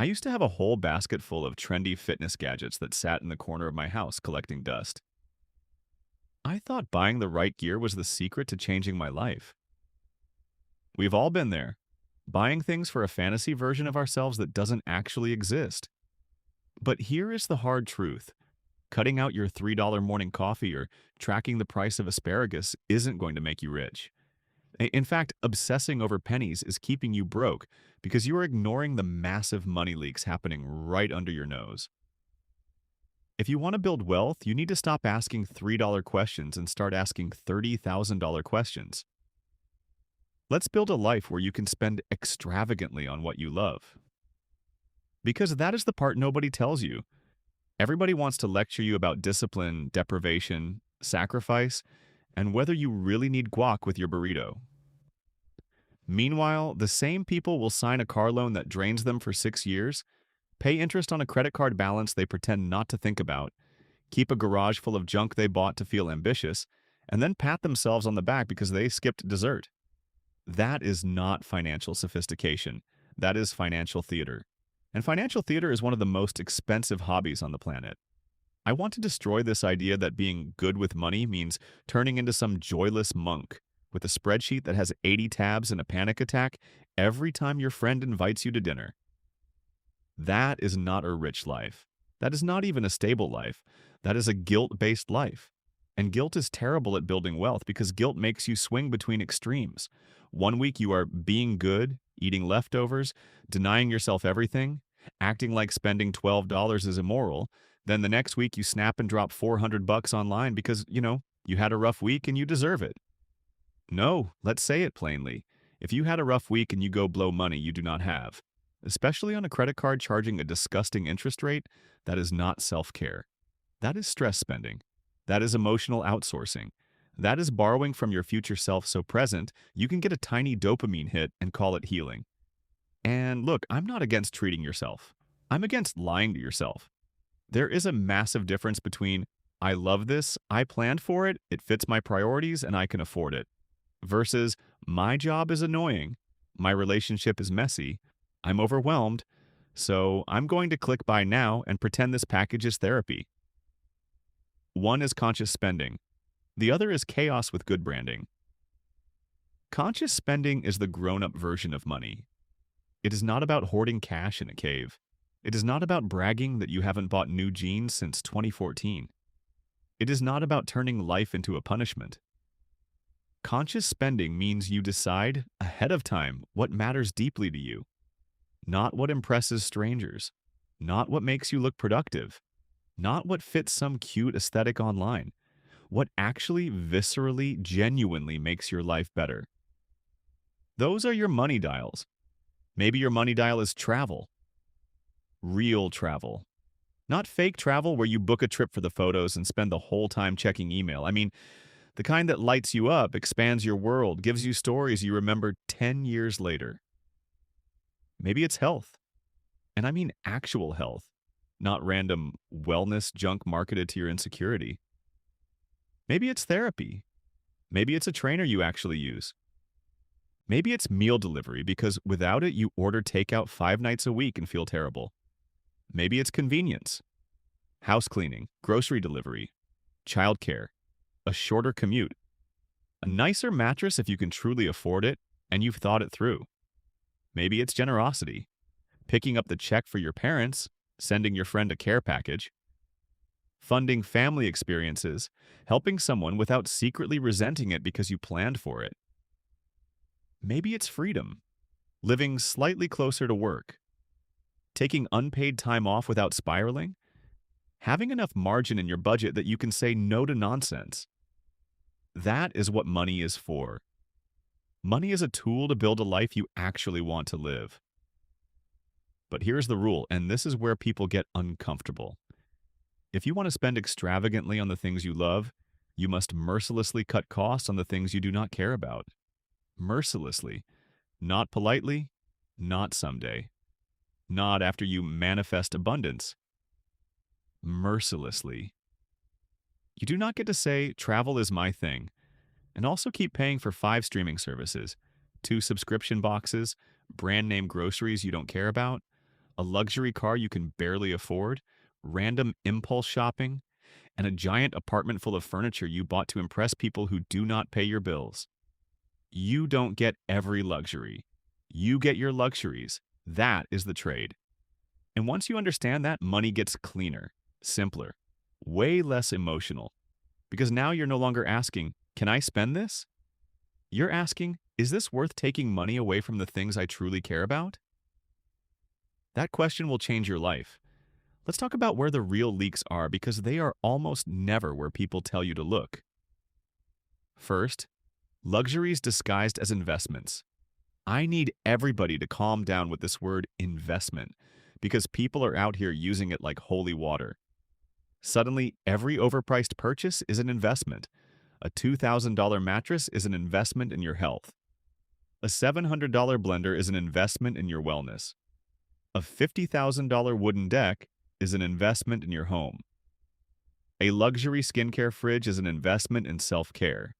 I used to have a whole basket full of trendy fitness gadgets that sat in the corner of my house collecting dust. I thought buying the right gear was the secret to changing my life. We've all been there, buying things for a fantasy version of ourselves that doesn't actually exist. But here is the hard truth. Cutting out your $3 morning coffee or tracking the price of asparagus isn't going to make you rich. In fact, obsessing over pennies is keeping you broke because you are ignoring the massive money leaks happening right under your nose. If you want to build wealth, you need to stop asking $3 questions and start asking $30,000 questions. Let's build a life where you can spend extravagantly on what you love. Because that is the part nobody tells you. Everybody wants to lecture you about discipline, deprivation, sacrifice, and whether you really need guac with your burrito. Meanwhile, the same people will sign a car loan that drains them for 6 years, pay interest on a credit card balance they pretend not to think about, keep a garage full of junk they bought to feel ambitious, and then pat themselves on the back because they skipped dessert. That is not financial sophistication. That is financial theater. And financial theater is one of the most expensive hobbies on the planet. I want to destroy this idea that being good with money means turning into some joyless monk with a spreadsheet that has 80 tabs and a panic attack every time your friend invites you to dinner. That is not a rich life. That is not even a stable life. That is a guilt-based life. And guilt is terrible at building wealth because guilt makes you swing between extremes. One week you are being good, eating leftovers, denying yourself everything, acting like spending $12 is immoral. Then the next week you snap and drop 400 bucks online because, you had a rough week and you deserve it. No, let's say it plainly. If you had a rough week and you go blow money you do not have, especially on a credit card charging a disgusting interest rate, that is not self-care. That is stress spending. That is emotional outsourcing. That is borrowing from your future self so present you can get a tiny dopamine hit and call it healing. And look, I'm not against treating yourself. I'm against lying to yourself. There is a massive difference between I love this, I planned for it, it fits my priorities, and I can afford it, versus my job is annoying, my relationship is messy, I'm overwhelmed, so I'm going to click buy now and pretend this package is therapy. One is conscious spending. The other is chaos with good branding. Conscious spending is the grown-up version of money. It is not about hoarding cash in a cave. It is not about bragging that you haven't bought new jeans since 2014. It is not about turning life into a punishment. Conscious spending means you decide ahead of time what matters deeply to you, not what impresses strangers, not what makes you look productive, not what fits some cute aesthetic online, what actually viscerally, genuinely makes your life better. Those are your money dials. Maybe your money dial is travel. Real travel. Not fake travel where you book a trip for the photos and spend the whole time checking email. I mean, the kind that lights you up, expands your world, gives you stories you remember 10 years later. Maybe it's health. And I mean actual health, not random wellness junk marketed to your insecurity. Maybe it's therapy. Maybe it's a trainer you actually use. Maybe it's meal delivery because without it you order takeout 5 nights a week and feel terrible. Maybe it's convenience. House cleaning, grocery delivery, childcare, a shorter commute, a nicer mattress if you can truly afford it and you've thought it through. Maybe it's generosity. Picking up the check for your parents, sending your friend a care package, funding family experiences, helping someone without secretly resenting it because you planned for it. Maybe it's freedom. Living slightly closer to work. Taking unpaid time off without spiraling. Having enough margin in your budget that you can say no to nonsense. That is what money is for. Money is a tool to build a life you actually want to live. But here's the rule, and this is where people get uncomfortable. If you want to spend extravagantly on the things you love, you must mercilessly cut costs on the things you do not care about. Mercilessly. Not politely, not someday. Not after you manifest abundance. Mercilessly. You do not get to say, travel is my thing, and also keep paying for 5 streaming services, 2 subscription boxes, brand name groceries you don't care about, a luxury car you can barely afford, random impulse shopping, and a giant apartment full of furniture you bought to impress people who do not pay your bills. You don't get every luxury. You get your luxuries. That is the trade. And once you understand that, money gets cleaner, simpler, way less emotional. Because now you're no longer asking, can I spend this? You're asking, is this worth taking money away from the things I truly care about? That question will change your life. Let's talk about where the real leaks are because they are almost never where people tell you to look. First, luxuries disguised as investments. I need everybody to calm down with this word investment because people are out here using it like holy water. Suddenly, every overpriced purchase is an investment. A $2,000 mattress is an investment in your health. A $700 blender is an investment in your wellness. A $50,000 wooden deck is an investment in your home. A luxury skincare fridge is an investment in self-care.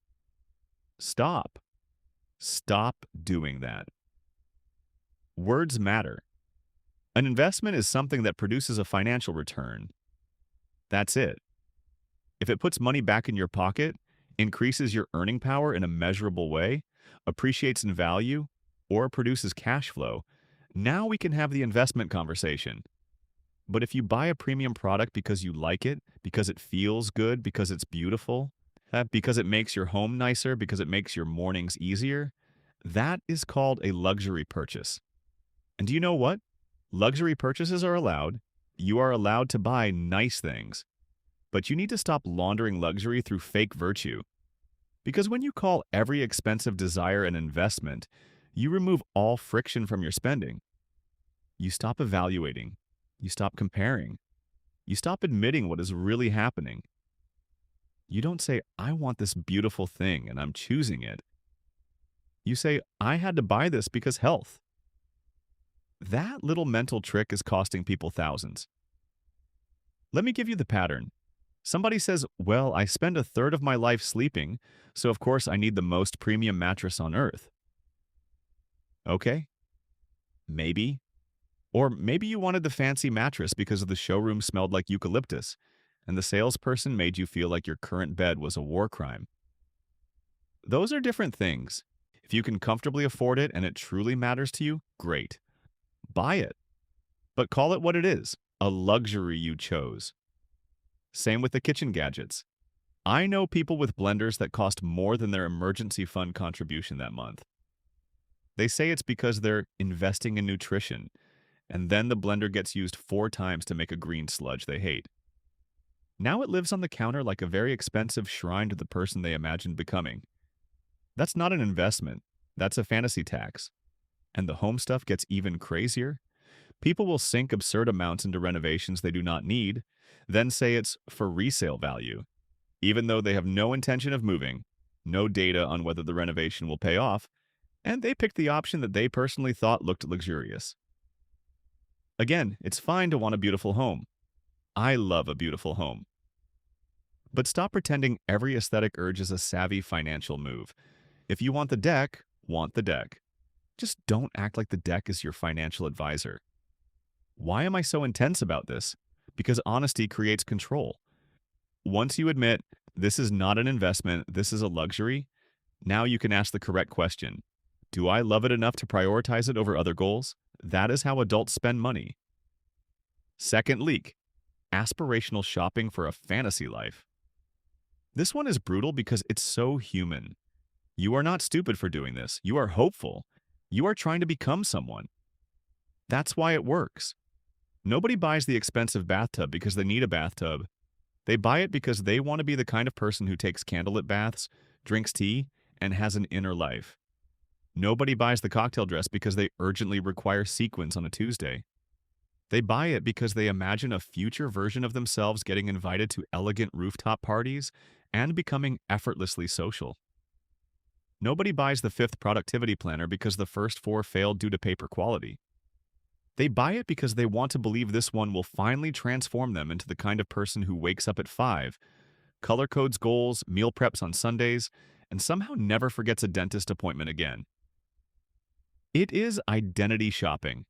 Stop. Stop doing that. Words matter. An investment is something that produces a financial return. That's it. If it puts money back in your pocket, increases your earning power in a measurable way, appreciates in value, or produces cash flow, now we can have the investment conversation. But if you buy a premium product because you like it, because it feels good, because it's beautiful, because it makes your home nicer, because it makes your mornings easier, that is called a luxury purchase. And do you know what? Luxury purchases are allowed. You are allowed to buy nice things. But you need to stop laundering luxury through fake virtue. Because when you call every expensive desire an investment, you remove all friction from your spending. You stop evaluating. You stop comparing. You stop admitting what is really happening. You don't say, I want this beautiful thing and I'm choosing it. You say, I had to buy this because health. That little mental trick is costing people thousands. Let me give you the pattern. Somebody says, well, I spend a third of my life sleeping, so of course I need the most premium mattress on earth. Okay, maybe. Or maybe you wanted the fancy mattress because the showroom smelled like eucalyptus, and the salesperson made you feel like your current bed was a war crime. Those are different things. If you can comfortably afford it and it truly matters to you, great. Buy it. But call it what it is, a luxury you chose. Same with the kitchen gadgets. I know people with blenders that cost more than their emergency fund contribution that month. They say it's because they're investing in nutrition, and then the blender gets used 4 times to make a green sludge they hate. Now it lives on the counter like a very expensive shrine to the person they imagined becoming. That's not an investment. That's a fantasy tax. And the home stuff gets even crazier. People will sink absurd amounts into renovations they do not need, then say it's for resale value, even though they have no intention of moving, no data on whether the renovation will pay off, and they picked the option that they personally thought looked luxurious. Again, it's fine to want a beautiful home. I love a beautiful home. But stop pretending every aesthetic urge is a savvy financial move. If you want the deck, want the deck. Just don't act like the deck is your financial advisor. Why am I so intense about this? Because honesty creates control. Once you admit, this is not an investment, this is a luxury, now you can ask the correct question. Do I love it enough to prioritize it over other goals? That is how adults spend money. Second leak, aspirational shopping for a fantasy life. This one is brutal because it's so human. You are not stupid for doing this. You are hopeful. You are trying to become someone. That's why it works. Nobody buys the expensive bathtub because they need a bathtub. They buy it because they want to be the kind of person who takes candlelit baths, drinks tea, and has an inner life. Nobody buys the cocktail dress because they urgently require sequins on a Tuesday. They buy it because they imagine a future version of themselves getting invited to elegant rooftop parties and becoming effortlessly social. Nobody buys the 5th productivity planner because the first 4 failed due to paper quality. They buy it because they want to believe this one will finally transform them into the kind of person who wakes up at 5, color codes goals, meal preps on Sundays, and somehow never forgets a dentist appointment again. It is identity shopping.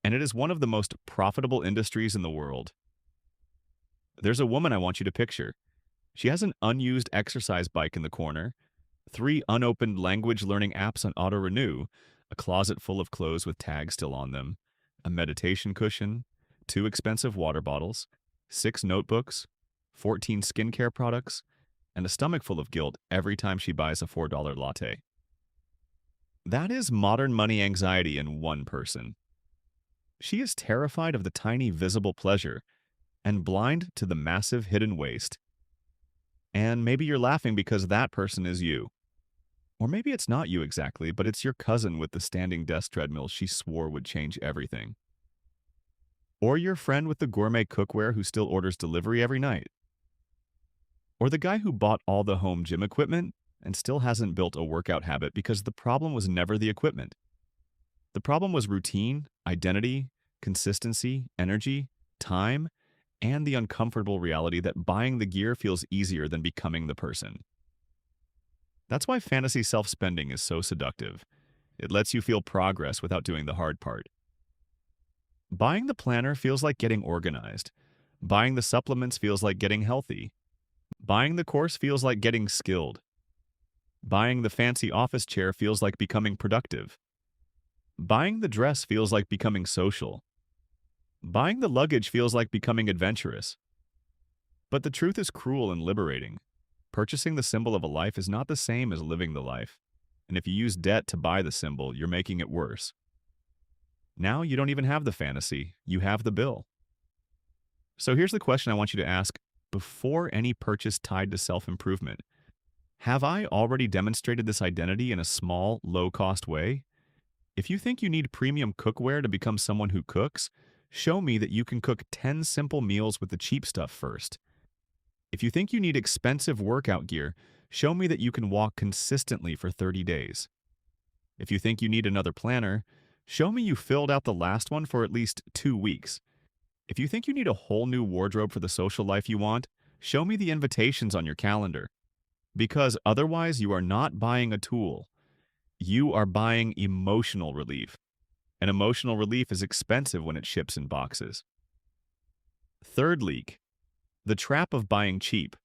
and it is one of the most profitable industries in the world. There's a woman I want you to picture. She has an unused exercise bike in the corner, three unopened language learning apps on auto renew, a closet full of clothes with tags still on them, a meditation cushion, two expensive water bottles, six notebooks, 14 skincare products, and a stomach full of guilt every time she buys a $4 latte. That is modern money anxiety in one person. She is terrified of the tiny visible pleasure and blind to the massive hidden waste. And maybe you're laughing because that person is you. Or maybe it's not you exactly, but it's your cousin with the standing desk treadmill she swore would change everything. Or your friend with the gourmet cookware who still orders delivery every night. Or the guy who bought all the home gym equipment and still hasn't built a workout habit because the problem was never the equipment. The problem was routine, identity, consistency, energy, time, and the uncomfortable reality that buying the gear feels easier than becoming the person. That's why fantasy self-spending is so seductive. It lets you feel progress without doing the hard part. Buying the planner feels like getting organized. Buying the supplements feels like getting healthy. Buying the course feels like getting skilled. Buying the fancy office chair feels like becoming productive. Buying the dress feels like becoming social. Buying the luggage feels like becoming adventurous. But the truth is cruel and liberating. Purchasing the symbol of a life is not the same as living the life. And if you use debt to buy the symbol, you're making it worse. Now you don't even have the fantasy, you have the bill. So here's the question I want you to ask before any purchase tied to self-improvement. Have I already demonstrated this identity in a small, low-cost way? If you think you need premium cookware to become someone who cooks, show me that you can cook 10 simple meals with the cheap stuff first. If you think you need expensive workout gear, show me that you can walk consistently for 30 days. If you think you need another planner, show me you filled out the last one for at least 2 weeks. If you think you need a whole new wardrobe for the social life you want, show me the invitations on your calendar. Because otherwise, you are not buying a tool. You are buying emotional relief. And emotional relief is expensive when it ships in boxes. Third leak, the trap of buying cheap.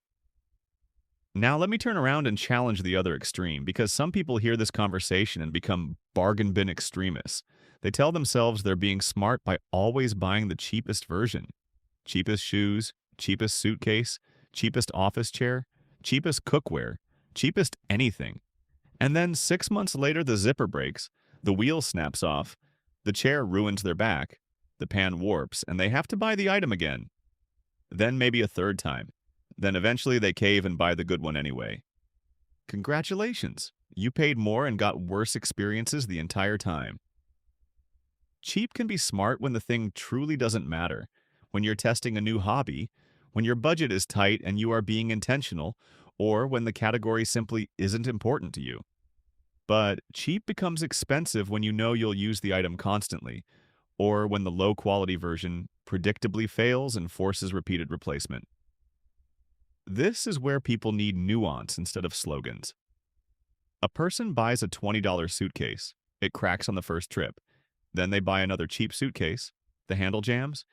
Now let me turn around and challenge the other extreme, because some people hear this conversation and become bargain bin extremists. They tell themselves they're being smart by always buying the cheapest version. Cheapest shoes, cheapest suitcase, cheapest office chair, cheapest cookware, cheapest anything. And then 6 months later the zipper breaks, the wheel snaps off, the chair ruins their back, the pan warps, and they have to buy the item again. Then maybe a third time. Then eventually they cave and buy the good one anyway. Congratulations! You paid more and got worse experiences the entire time. Cheap can be smart when the thing truly doesn't matter, when you're testing a new hobby, when your budget is tight and you are being intentional, or when the category simply isn't important to you. But cheap becomes expensive when you know you'll use the item constantly, or when the low-quality version predictably fails and forces repeated replacement. This is where people need nuance instead of slogans. A person buys a $20 suitcase. It cracks on the first trip. Then they buy another cheap suitcase. The handle jams.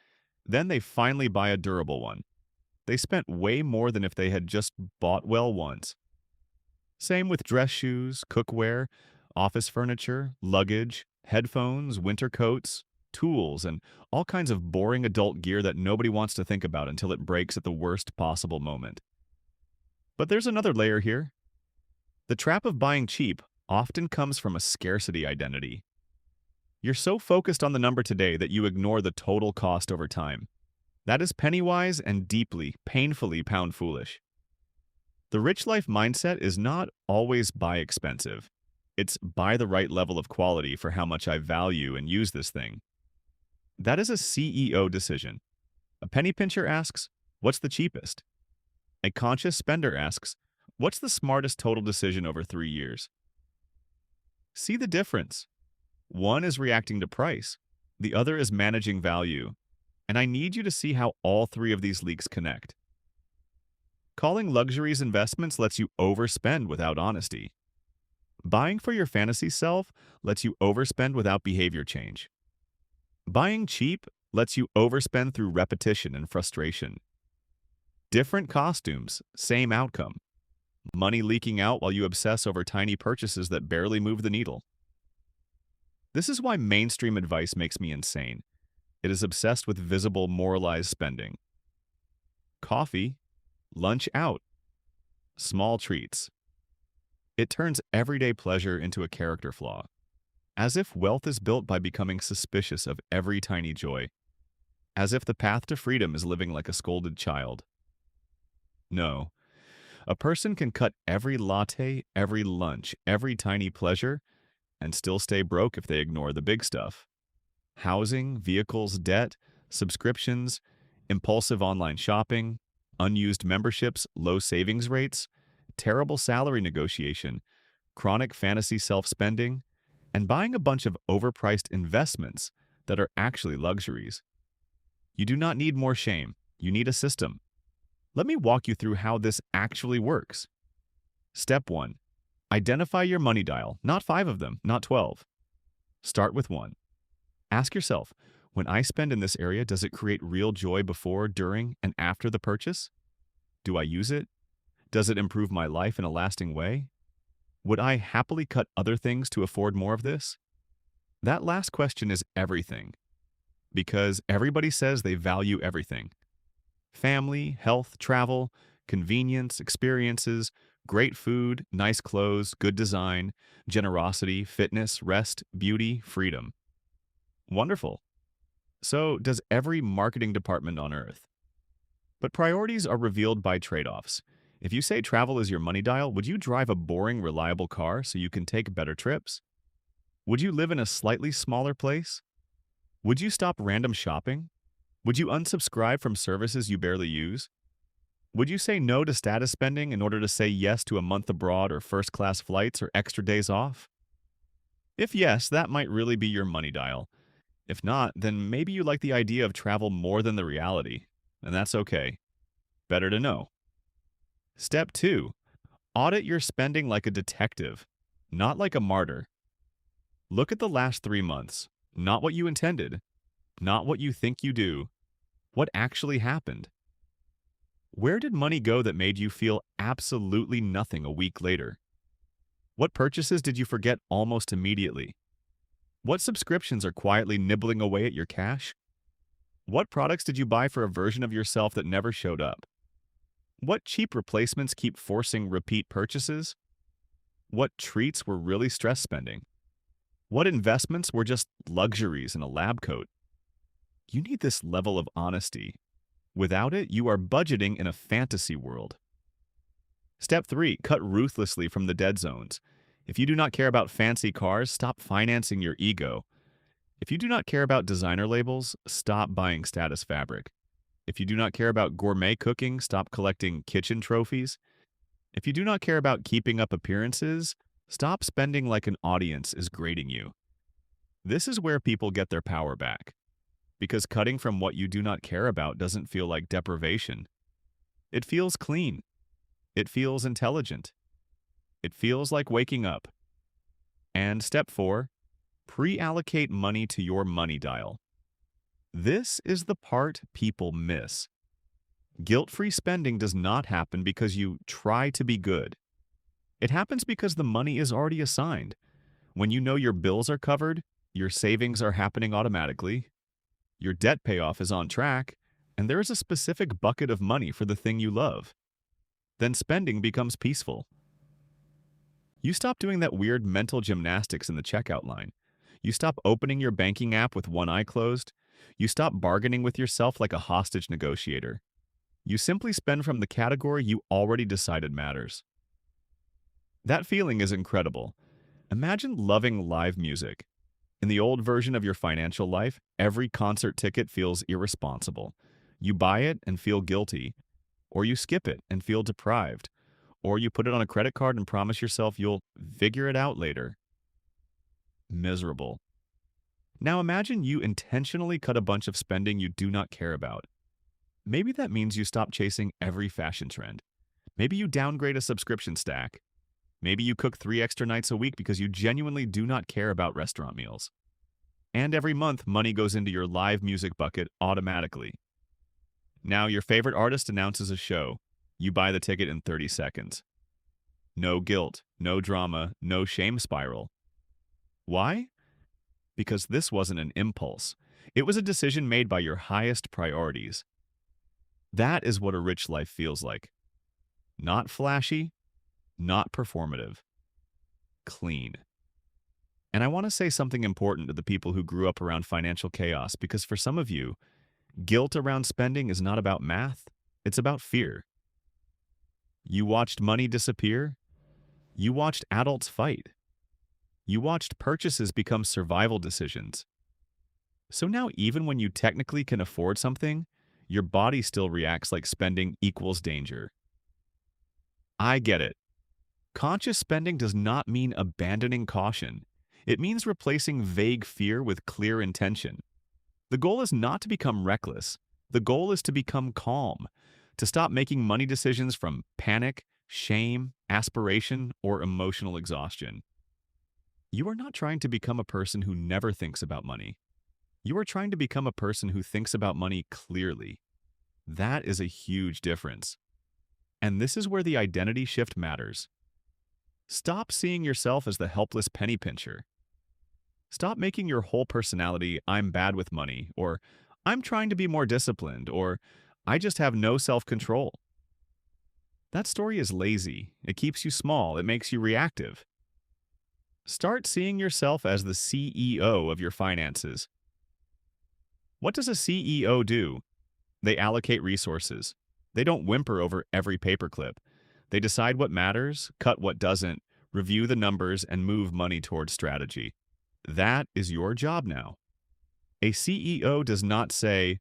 Then they finally buy a durable one. They spent way more than if they had just bought well once. Same with dress shoes, cookware, office furniture, luggage, headphones, winter coats, tools, and all kinds of boring adult gear that nobody wants to think about until it breaks at the worst possible moment. But there's another layer here. The trap of buying cheap often comes from a scarcity identity. You're so focused on the number today that you ignore the total cost over time. That is penny-wise and deeply, painfully pound-foolish. The rich life mindset is not always buy expensive. It's buy the right level of quality for how much I value and use this thing. That is a CEO decision. A penny pincher asks, what's the cheapest? A conscious spender asks, what's the smartest total decision over 3 years? See the difference. One is reacting to price. The other is managing value. And I need you to see how all three of these leaks connect. Calling luxuries investments lets you overspend without honesty. Buying for your fantasy self lets you overspend without behavior change. Buying cheap lets you overspend through repetition and frustration. Different costumes, same outcome. Money leaking out while you obsess over tiny purchases that barely move the needle. This is why mainstream advice makes me insane. It is obsessed with visible, moralized spending. Coffee, lunch out, small treats. It turns everyday pleasure into a character flaw, as if wealth is built by becoming suspicious of every tiny joy, as if the path to freedom is living like a scolded child. No, a person can cut every latte, every lunch, every tiny pleasure, and still stay broke if they ignore the big stuff. Housing, vehicles, debt, subscriptions, impulsive online shopping, unused memberships, low savings rates, terrible salary negotiation, chronic fantasy self-spending, and buying a bunch of overpriced investments that are actually luxuries. You do not need more shame. You need a system. Let me walk you through how this actually works. Step 1. Identify your money dial, not 5 of them, not 12. Start with 1. Ask yourself, when I spend in this area, does it create real joy before, during, and after the purchase? Do I use it? Does it improve my life in a lasting way? Would I happily cut other things to afford more of this? That last question is everything, because everybody says they value everything. Family, health, travel, convenience, experiences, great food, nice clothes, good design, generosity, fitness, rest, beauty, freedom. Wonderful. So does every marketing department on Earth. But priorities are revealed by trade-offs. If you say travel is your money dial, would you drive a boring, reliable car so you can take better trips? Would you live in a slightly smaller place? Would you stop random shopping? Would you unsubscribe from services you barely use? Would you say no to status spending in order to say yes to a month abroad or first-class flights or extra days off? If yes, that might really be your money dial. If not, then maybe you like the idea of travel more than the reality, and that's okay. Better to know. Step 2. Audit your spending like a detective, not like a martyr. Look at the last 3 months, not what you intended, not what you think you do, what actually happened. Where did money go that made you feel absolutely nothing a week later? What purchases did you forget almost immediately? What subscriptions are quietly nibbling away at your cash? What products did you buy for a version of yourself that never showed up? What cheap replacements keep forcing repeat purchases? What treats were really stress spending? What investments were just luxuries in a lab coat? You need this level of honesty. Without it, you are budgeting in a fantasy world. Step 3. Cut ruthlessly from the dead zones. If you do not care about fancy cars, stop financing your ego. If you do not care about designer labels, stop buying status fabric. If you do not care about gourmet cooking, stop collecting kitchen trophies. If you do not care about keeping up appearances, stop spending like an audience is grading you. This is where people get their power back. Because cutting from what you do not care about doesn't feel like deprivation. It feels clean. It feels intelligent. It feels like waking up. And step 4, pre-allocate money to your money dial. This is the part people miss. Guilt-free spending does not happen because you try to be good. It happens because the money is already assigned. When you know your bills are covered, your savings are happening automatically, your debt payoff is on track, and there is a specific bucket of money for the thing you love. Then spending becomes peaceful. You stop doing that weird mental gymnastics in the checkout line. You stop opening your banking app with one eye closed. You stop bargaining with yourself like a hostage negotiator. You simply spend from the category you already decided matters. That feeling is incredible. Imagine loving live music. In the old version of your financial life, every concert ticket feels irresponsible. You buy it and feel guilty, or you skip it and feel deprived, or you put it on a credit card and promise yourself you'll figure it out later. Miserable. Now imagine you intentionally cut a bunch of spending you do not care about. Maybe that means you stop chasing every fashion trend. Maybe you downgrade a subscription stack. Maybe you cook 3 extra nights a week because you genuinely do not care about restaurant meals. And every month, money goes into your live music bucket automatically. Now, your favorite artist announces a show. You buy the ticket in 30 seconds. No guilt, no drama, no shame spiral. Why? Because this wasn't an impulse. It was a decision made by your highest priorities. That is what a rich life feels like. Not flashy, not performative. Clean. And I want to say something important to the people who grew up around financial chaos, because for some of you, guilt around spending is not about math, it's about fear. You watched money disappear. You watched adults fight. You watched purchases become survival decisions. So now, even when you technically can afford something, your body still reacts like spending equals danger. I get it. Conscious spending does not mean abandoning caution. It means replacing vague fear with clear intention. The goal is not to become reckless. The goal is to become calm, to stop making money decisions from panic, shame, aspiration, or emotional exhaustion. You are not trying to become a person who never thinks about money. You are trying to become a person who thinks about money clearly. That is a huge difference. And this is where the identity shift matters. Stop seeing yourself as the helpless penny pincher. Stop making your whole personality, "I'm bad with money," or "I'm trying to be more disciplined," or "I just have no self-control." That story is lazy. It keeps you small. It makes you reactive. Start seeing yourself as the CEO of your finances. What does a CEO do? They allocate resources. They don't whimper over every paperclip. They decide what matters, cut what doesn't, review the numbers, and move money towards strategy. That is your job now. A CEO does not say,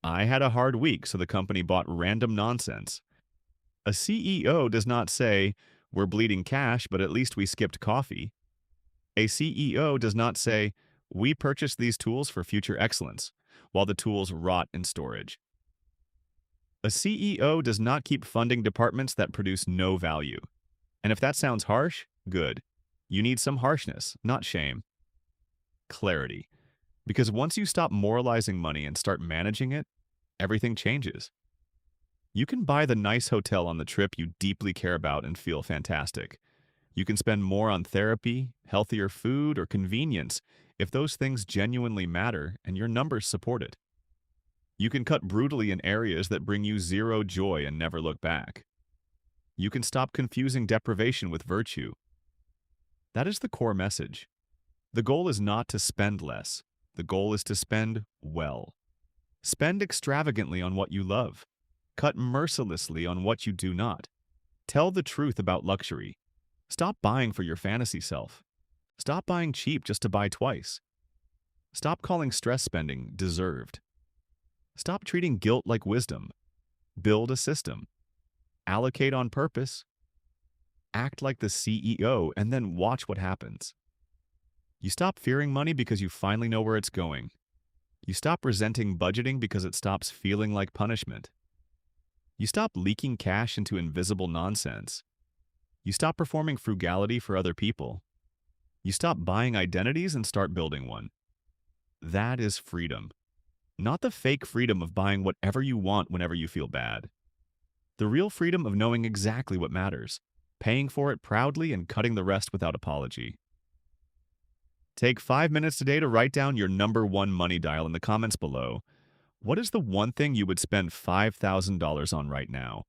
"I had a hard week, so the company bought random nonsense." A CEO does not say, "We're bleeding cash, but at least we skipped coffee." A CEO does not say, "We purchased these tools for future excellence," while the tools rot in storage. A CEO does not keep funding departments that produce no value. And if that sounds harsh, good. You need some harshness, not shame. Clarity. Because once you stop moralizing money and start managing it, everything changes. You can buy the nice hotel on the trip you deeply care about and feel fantastic. You can spend more on therapy, healthier food, or convenience if those things genuinely matter and your numbers support it. You can cut brutally in areas that bring you zero joy and never look back. You can stop confusing deprivation with virtue. That is the core message. The goal is not to spend less. The goal is to spend well. Spend extravagantly on what you love. Cut mercilessly on what you do not. Tell the truth about luxury. Stop buying for your fantasy self. Stop buying cheap just to buy twice. Stop calling stress spending deserved. Stop treating guilt like wisdom. Build a system. Allocate on purpose. Act like the CEO and then watch what happens. You stop fearing money because you finally know where it's going. You stop resenting budgeting because it stops feeling like punishment. You stop leaking cash into invisible nonsense. You stop performing frugality for other people. You stop buying identities and start building one. That is freedom. Not the fake freedom of buying whatever you want whenever you feel bad. The real freedom of knowing exactly what matters, paying for it proudly and cutting the rest without apology. Take 5 minutes today to write down your number one money dial in the comments below. What is the one thing you would spend $5,000 on right now?